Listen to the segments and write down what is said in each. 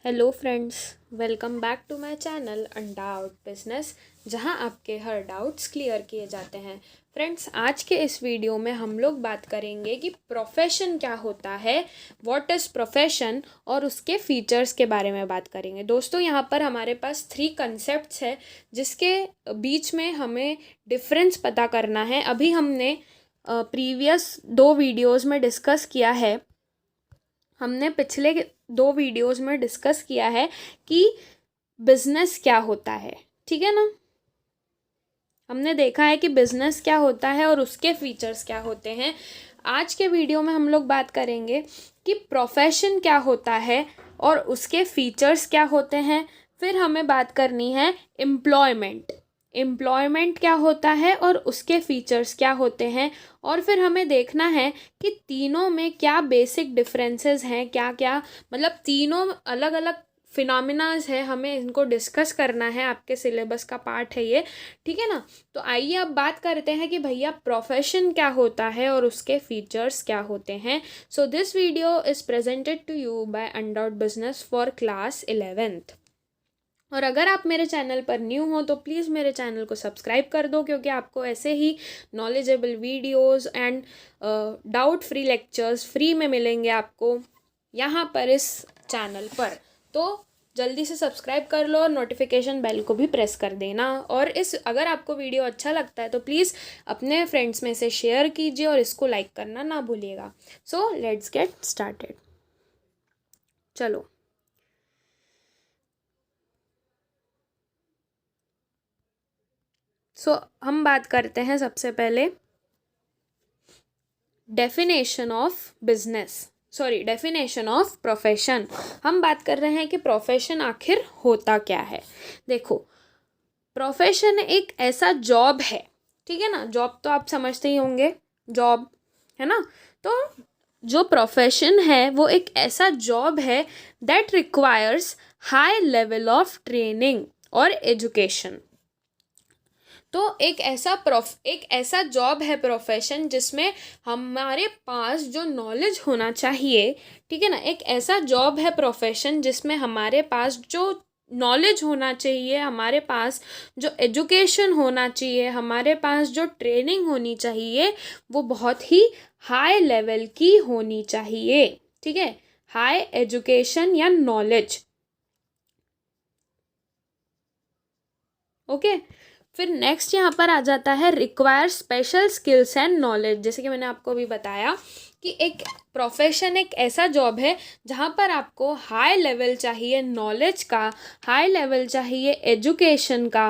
Hello friends, welcome back to my channel Undoubt Business, जहां आपके हर doubts clear किए जाते हैं। फ्रेंड्स, आज के इस वीडियो में हम लोग बात करेंगे कि प्रोफेशन क्या होता है, व्हाट इज़ प्रोफेशन, और उसके फीचर्स के बारे में बात करेंगे। दोस्तों, यहाँ पर हमारे पास 3 कंसेप्ट्स है जिसके बीच में हमें डिफरेंस पता करना है। अभी हमने प्रीवियस 2 वीडियोज़ में डिस्कस किया है, हमने पिछले 2 वीडियोज़ में डिस्कस किया है कि बिजनेस क्या होता है। ठीक है ना, हमने देखा है कि बिजनेस क्या होता है और उसके फीचर्स क्या होते हैं। आज के वीडियो में हम लोग बात करेंगे कि प्रोफेशन क्या होता है और उसके फीचर्स क्या होते हैं। फिर हमें बात करनी है एम्प्लॉयमेंट क्या होता है और उसके फीचर्स क्या होते हैं। और फिर हमें देखना है कि तीनों में क्या बेसिक डिफरेंसेस हैं, क्या क्या मतलब तीनों अलग अलग फिनोमिनाज है, हमें इनको डिस्कस करना है। आपके सिलेबस का पार्ट है ये, ठीक है ना। तो आइए अब बात करते हैं कि भैया प्रोफेशन क्या होता है और उसके फीचर्स क्या होते हैं। So this video is presented to you by Undoubt Business for class 11th। और अगर आप मेरे चैनल पर न्यू हो तो प्लीज़ मेरे चैनल को सब्सक्राइब कर दो, क्योंकि आपको ऐसे ही knowledgeable videos and doubt free lectures free में मिलेंगे आपको यहाँ पर इस चैनल पर। तो जल्दी से सब्सक्राइब कर लो और नोटिफिकेशन बेल को भी प्रेस कर देना। और अगर आपको वीडियो अच्छा लगता है तो प्लीज़ अपने फ्रेंड्स में से शेयर कीजिए और इसको लाइक करना ना भूलिएगा। So let's get started. चलो, हम बात करते हैं सबसे पहले डेफिनेशन ऑफ प्रोफेशन। हम बात कर रहे हैं कि प्रोफेशन आखिर होता क्या है। देखो, प्रोफेशन एक ऐसा जॉब है, ठीक है ना। जॉब तो आप समझते ही होंगे, जॉब है ना। तो जो प्रोफेशन है वो एक ऐसा जॉब है that requires high level of training और एजुकेशन। तो एक ऐसा जॉब है प्रोफेशन जिसमें हमारे पास जो नॉलेज होना चाहिए, ठीक है ना। एक ऐसा जॉब है प्रोफेशन जिसमें हमारे पास जो नॉलेज होना चाहिए, हमारे पास जो एजुकेशन होना चाहिए, हमारे पास जो ट्रेनिंग होनी चाहिए, वो बहुत ही हाई लेवल की होनी चाहिए। ठीक है, हाई एजुकेशन या नॉलेज। ओके, फिर नेक्स्ट यहाँ पर आ जाता है require special skills and knowledge. जैसे कि मैंने आपको अभी बताया कि एक प्रोफेशन एक ऐसा जॉब है जहाँ पर आपको हाई लेवल चाहिए नॉलेज का, हाई लेवल चाहिए एजुकेशन का,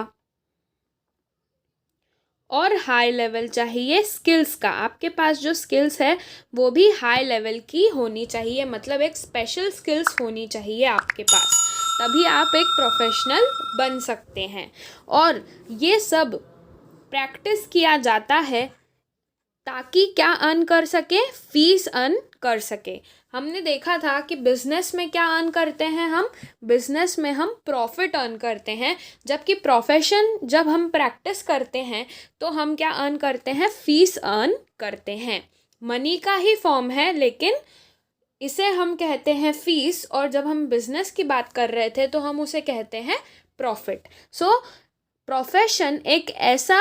और हाई लेवल चाहिए स्किल्स का। आपके पास जो स्किल्स है वो भी हाई लेवल की होनी चाहिए, मतलब एक स्पेशल स्किल्स होनी चाहिए आपके पास, तभी आप एक प्रोफेशनल बन सकते हैं। और ये सब प्रैक्टिस किया जाता है ताकि क्या अर्न कर सके, फीस अर्न कर सके। हमने देखा था कि बिजनेस में क्या अर्न करते हैं हम, बिजनेस में हम प्रॉफिट अर्न करते हैं, जबकि प्रोफेशन जब हम प्रैक्टिस करते हैं तो हम क्या अर्न करते हैं, फीस अर्न करते हैं। मनी का ही फॉर्म है, लेकिन इसे हम कहते हैं फीस, और जब हम बिजनेस की बात कर रहे थे तो हम उसे कहते हैं प्रॉफिट। सो प्रोफेशन एक ऐसा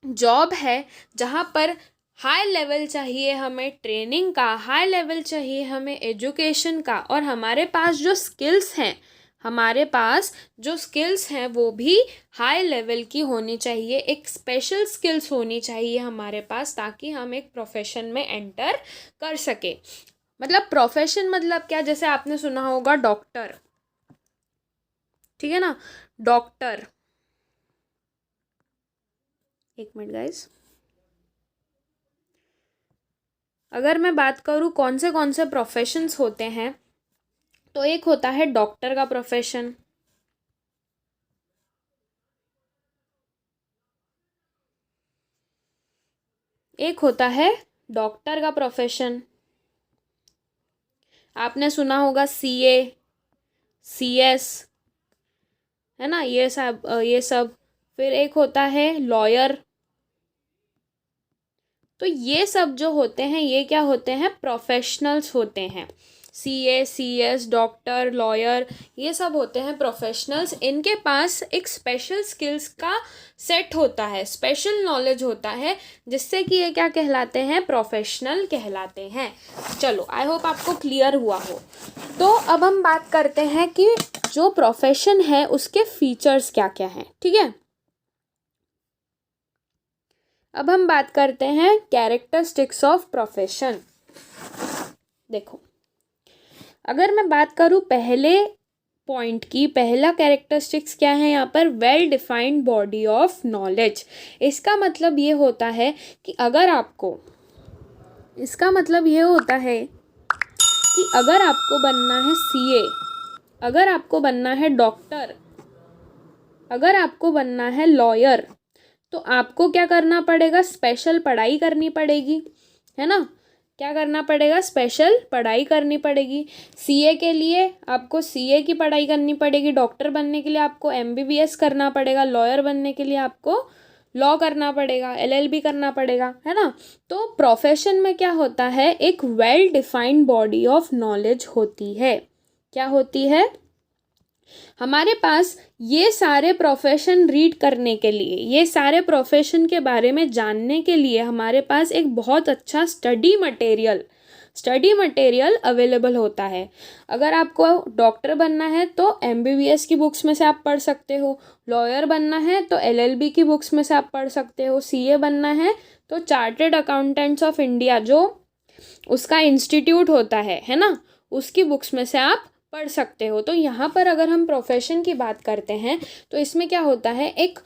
जॉब है जहाँ पर हाई लेवल चाहिए हमें ट्रेनिंग का, हाई लेवल चाहिए हमें एजुकेशन का, और हमारे पास जो स्किल्स हैं वो भी हाई लेवल की होनी चाहिए। एक स्पेशल स्किल्स होनी चाहिए हमारे पास, ताकि हम एक प्रोफेशन में एंटर कर सके। मतलब प्रोफेशन मतलब क्या, जैसे आपने सुना होगा डॉक्टर, ठीक है ना। डॉक्टर, एक मिनट गाइस, अगर मैं बात करूँ कौन से प्रोफेशंस होते हैं, तो एक होता है डॉक्टर का प्रोफेशन, एक होता है डॉक्टर का प्रोफेशन, आपने सुना होगा सीए, सीएस, है ना, ये सब। फिर एक होता है लॉयर। तो ये सब जो होते हैं ये क्या होते हैं, प्रोफेशनल्स होते हैं। सीए, सीएस, डॉक्टर, लॉयर, ये सब होते हैं प्रोफेशनल्स। इनके पास एक स्पेशल स्किल्स का सेट होता है, स्पेशल नॉलेज होता है, जिससे कि ये क्या कहलाते हैं, प्रोफेशनल कहलाते हैं। चलो, आई होप आपको क्लियर हुआ हो। तो अब हम बात करते हैं कि जो प्रोफेशन है उसके फीचर्स क्या क्या हैं। ठीक है, अब हम बात करते हैं कैरेक्टरिस्टिक्स ऑफ प्रोफेशन। देखो, अगर मैं बात करूँ पहले पॉइंट की, पहला कैरेक्टरिस्टिक्स क्या है यहाँ पर, well defined body of knowledge. इसका मतलब ये होता है कि अगर आपको, इसका मतलब ये होता है कि अगर आपको बनना है सीए, अगर आपको बनना है डॉक्टर, अगर आपको बनना है लॉयर, तो आपको क्या करना पड़ेगा, स्पेशल पढ़ाई करनी पड़ेगी, है ना। क्या करना पड़ेगा, स्पेशल पढ़ाई करनी पड़ेगी। सीए के लिए आपको सीए की पढ़ाई करनी पड़ेगी, डॉक्टर बनने के लिए आपको एमबीबीएस करना पड़ेगा, लॉयर बनने के लिए आपको लॉ करना पड़ेगा, एलएलबी करना पड़ेगा, है ना। तो प्रोफेशन में क्या होता है, एक well defined body of knowledge होती है। क्या होती है, हमारे पास ये सारे प्रोफेशन रीड करने के लिए, ये सारे प्रोफेशन के बारे में जानने के लिए हमारे पास एक बहुत अच्छा स्टडी मटेरियल अवेलेबल होता है। अगर आपको डॉक्टर बनना है तो एमबीबीएस की बुक्स में से आप पढ़ सकते हो, लॉयर बनना है तो एलएलबी की बुक्स में से आप पढ़ सकते हो, सीए बनना है तो चार्टर्ड अकाउंटेंट्स ऑफ इंडिया, जो उसका इंस्टीट्यूट होता है ना, उसकी बुक्स में से आप पढ़ सकते हो। तो यहाँ पर अगर हम प्रोफेशन की बात करते हैं तो इसमें क्या होता है, एक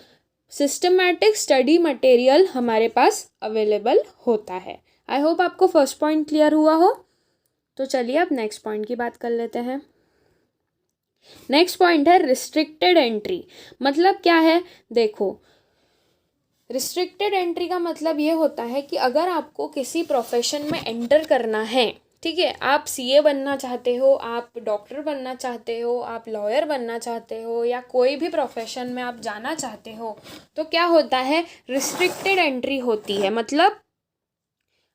सिस्टमैटिक स्टडी मटेरियल हमारे पास अवेलेबल होता है। आई होप आपको फर्स्ट पॉइंट क्लियर हुआ हो। तो चलिए अब नेक्स्ट पॉइंट की बात कर लेते हैं। नेक्स्ट पॉइंट है रिस्ट्रिक्टेड एंट्री। मतलब क्या है, देखो, रिस्ट्रिक्टेड एंट्री का मतलब ये होता है कि अगर आपको किसी प्रोफेशन में एंटर करना है, ठीक है, आप सीए बनना चाहते हो, आप डॉक्टर बनना चाहते हो, आप लॉयर बनना चाहते हो, या कोई भी प्रोफेशन में आप जाना चाहते हो, तो क्या होता है, रिस्ट्रिक्टेड एंट्री होती है। मतलब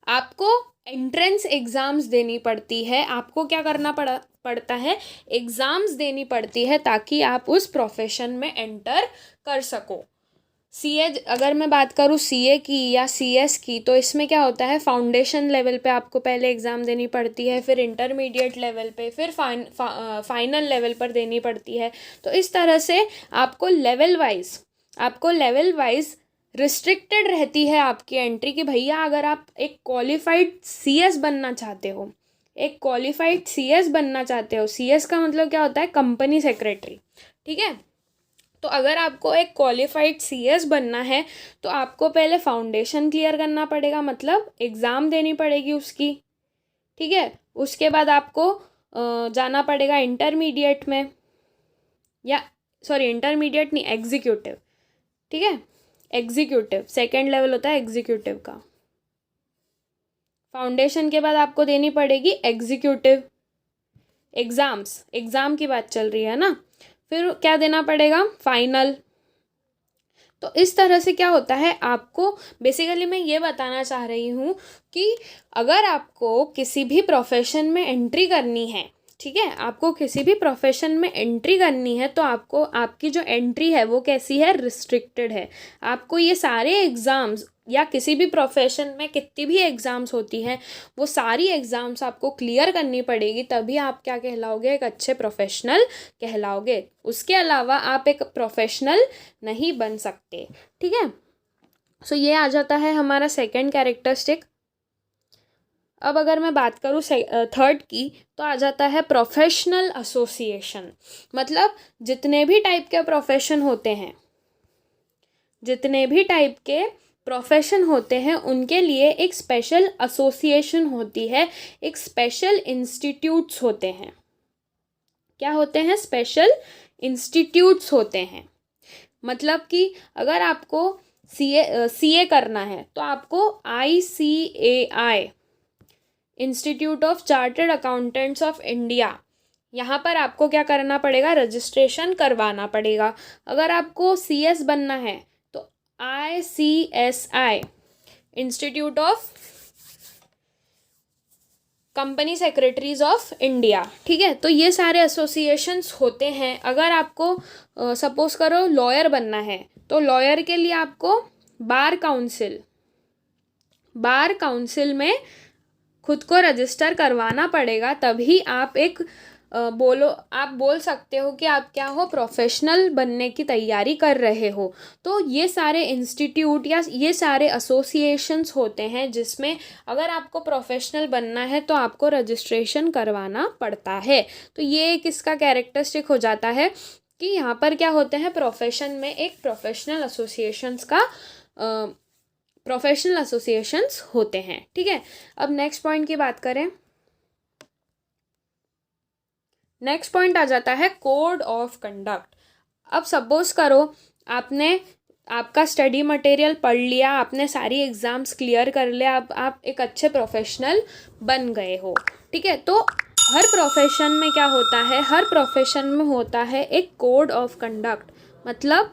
आपको एंट्रेंस एग्ज़ाम्स देनी पड़ती है, आपको क्या करना पड़ता है, एग्ज़ाम्स देनी पड़ती है, ताकि आप उस प्रोफेशन में एंटर कर सको। सीए, अगर मैं बात करूँ सीए की या सीएस की, तो इसमें क्या होता है, फाउंडेशन लेवल पे आपको पहले एग्ज़ाम देनी पड़ती है, फिर इंटरमीडिएट लेवल पे, फिर फाइनल लेवल पर देनी पड़ती है। तो इस तरह से आपको लेवल वाइज रिस्ट्रिक्टेड रहती है आपकी एंट्री, कि भैया अगर आप एक क्वालिफाइड सीएस बनना चाहते हो, सीएस का मतलब क्या होता है, कंपनी सेक्रेटरी, ठीक है। तो अगर आपको एक क्वालिफाइड सीएस बनना है तो आपको पहले फाउंडेशन क्लियर करना पड़ेगा, मतलब एग्ज़ाम देनी पड़ेगी उसकी, ठीक है। उसके बाद आपको जाना पड़ेगा इंटरमीडिएट में, या सॉरी इंटरमीडिएट नहीं, एग्जीक्यूटिव, ठीक है, एग्जीक्यूटिव सेकेंड लेवल होता है एग्जीक्यूटिव का। फाउंडेशन के बाद आपको देनी पड़ेगी एग्जीक्यूटिव एग्ज़ाम की बात चल रही है ना, फिर क्या देना पड़ेगा, फाइनल। तो इस तरह से क्या होता है, आपको बेसिकली मैं ये बताना चाह रही हूँ कि अगर आपको किसी भी प्रोफेशन में एंट्री करनी है, ठीक है, आपको किसी भी प्रोफेशन में एंट्री करनी है, तो आपको आपकी जो एंट्री है वो कैसी है, रिस्ट्रिक्टेड है। आपको ये सारे एग्ज़ाम्स, या किसी भी प्रोफेशन में कितनी भी एग्ज़ाम्स होती हैं, वो सारी एग्ज़ाम्स आपको क्लियर करनी पड़ेगी, तभी आप क्या कहलाओगे, एक अच्छे प्रोफेशनल कहलाओगे। उसके अलावा आप एक प्रोफेशनल नहीं बन सकते, ठीक है। सो ये आ जाता है हमारा सेकंड कैरेक्टरिस्टिक। अब अगर मैं बात करूँ थर्ड की, तो आ जाता है प्रोफेशनल एसोसिएशन। मतलब जितने भी टाइप के प्रोफेशन होते हैं उनके लिए एक स्पेशल एसोसिएशन होती है, एक स्पेशल इंस्टीट्यूट्स होते हैं। क्या होते हैं, स्पेशल इंस्टीट्यूट्स होते हैं। मतलब कि अगर आपको सीए करना है तो आपको ICAI, institute of chartered accountants of India, यहाँ पर आपको क्या करना पड़ेगा, रजिस्ट्रेशन करवाना पड़ेगा। अगर आपको सीएस बनना है तो ICSI, institute of company secretaries of India, ठीक है। तो ये सारे एसोसिएशंस होते हैं। अगर आपको सपोज करो लॉयर बनना है तो लॉयर के लिए आपको बार काउंसिल में खुद को रजिस्टर करवाना पड़ेगा, तभी आप आप बोल सकते हो कि आप क्या हो, प्रोफेशनल बनने की तैयारी कर रहे हो। तो ये सारे इंस्टीट्यूट या ये सारे एसोसिएशंस होते हैं जिसमें अगर आपको प्रोफेशनल बनना है तो आपको रजिस्ट्रेशन करवाना पड़ता है। तो ये एक इसका कैरेक्टरिस्टिक हो जाता है कि यहाँ पर क्या होते हैं, प्रोफेशन में एक प्रोफेशनल एसोसिएशंस होते हैं, ठीक है। अब नेक्स्ट पॉइंट की बात करें। नेक्स्ट पॉइंट आ जाता है कोड ऑफ कंडक्ट। अब सपोज करो आपका स्टडी मटेरियल पढ़ लिया, आपने सारी एग्ज़ाम्स क्लियर कर लिया, अब आप एक अच्छे प्रोफेशनल बन गए हो, ठीक है। तो हर प्रोफेशन में क्या होता है, हर प्रोफेशन में होता है एक कोड ऑफ कंडक्ट। मतलब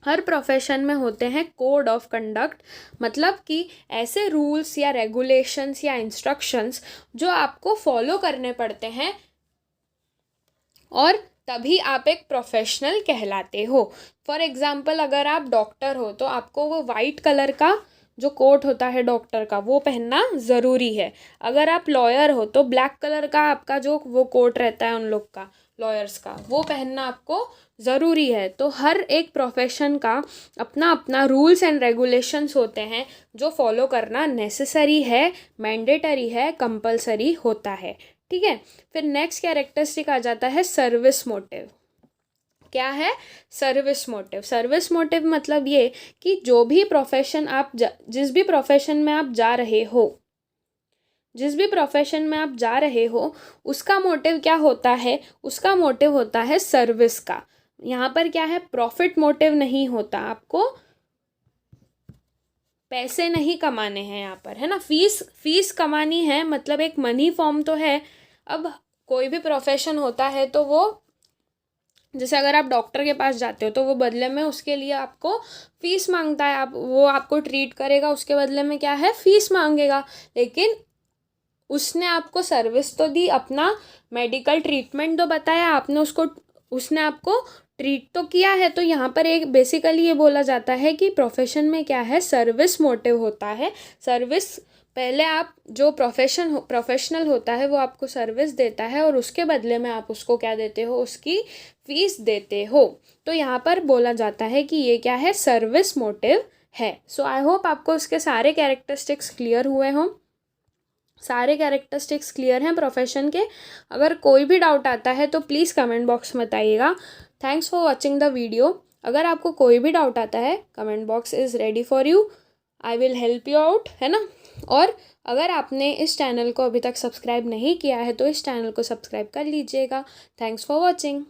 हर प्रोफेशन में होते हैं कोड ऑफ कंडक्ट, मतलब कि ऐसे रूल्स या रेगुलेशंस या इंस्ट्रक्शंस जो आपको फॉलो करने पड़ते हैं और तभी आप एक प्रोफेशनल कहलाते हो। फॉर एग्ज़ाम्पल अगर आप डॉक्टर हो तो आपको वो वाइट कलर का जो कोट होता है डॉक्टर का वो पहनना ज़रूरी है। अगर आप लॉयर हो तो ब्लैक कलर का आपका जो वो कोट रहता है उन लोग का, लॉयर्स का, वो पहनना आपको ज़रूरी है। तो हर एक प्रोफेशन का अपना अपना रूल्स एंड रेगुलेशंस होते हैं जो फॉलो करना नेसेसरी है, मैंडेटरी है, कंपलसरी होता है, ठीक है। फिर नेक्स्ट कैरेक्टरिस्टिक आ जाता है सर्विस मोटिव। क्या है, सर्विस मोटिव। सर्विस मोटिव मतलब ये कि जो भी प्रोफेशन जिस भी प्रोफेशन में आप जा रहे हो उसका मोटिव क्या होता है, उसका मोटिव होता है सर्विस का। यहाँ पर क्या है, प्रॉफिट मोटिव नहीं होता, आपको पैसे नहीं कमाने हैं यहाँ पर, है ना। फीस कमानी है, मतलब एक मनी फॉर्म तो है। अब कोई भी प्रोफेशन होता है तो वो, जैसे अगर आप डॉक्टर के पास जाते हो तो वो बदले में उसके लिए आपको फीस मांगता है, वो आपको ट्रीट करेगा, उसके बदले में क्या है, फीस मांगेगा। लेकिन उसने आपको सर्विस तो दी, अपना मेडिकल ट्रीटमेंट तो बताया, उसने आपको ट्रीट तो किया है। तो यहाँ पर एक बेसिकली ये बोला जाता है कि प्रोफेशन में क्या है, सर्विस मोटिव होता है। सर्विस पहले आप जो प्रोफेशनल होता है वो आपको सर्विस देता है और उसके बदले में आप उसको क्या देते हो, उसकी फीस देते हो। तो यहाँ पर बोला जाता है कि ये क्या है, सर्विस मोटिव है। सो आई होप आपको उसके सारे कैरेक्टरिस्टिक्स क्लियर हुए हों। सारे कैरेक्टरिस्टिक्स क्लियर हैं प्रोफेशन के। अगर कोई भी डाउट आता है तो प्लीज़ कमेंट बॉक्स में बताइएगा। Thanks for watching the video. अगर आपको कोई भी डाउट आता है, comment box is ready for you, I will help you out, है ना। और अगर आपने इस चैनल को अभी तक सब्सक्राइब नहीं किया है तो इस चैनल को सब्सक्राइब कर लीजिएगा। Thanks for watching.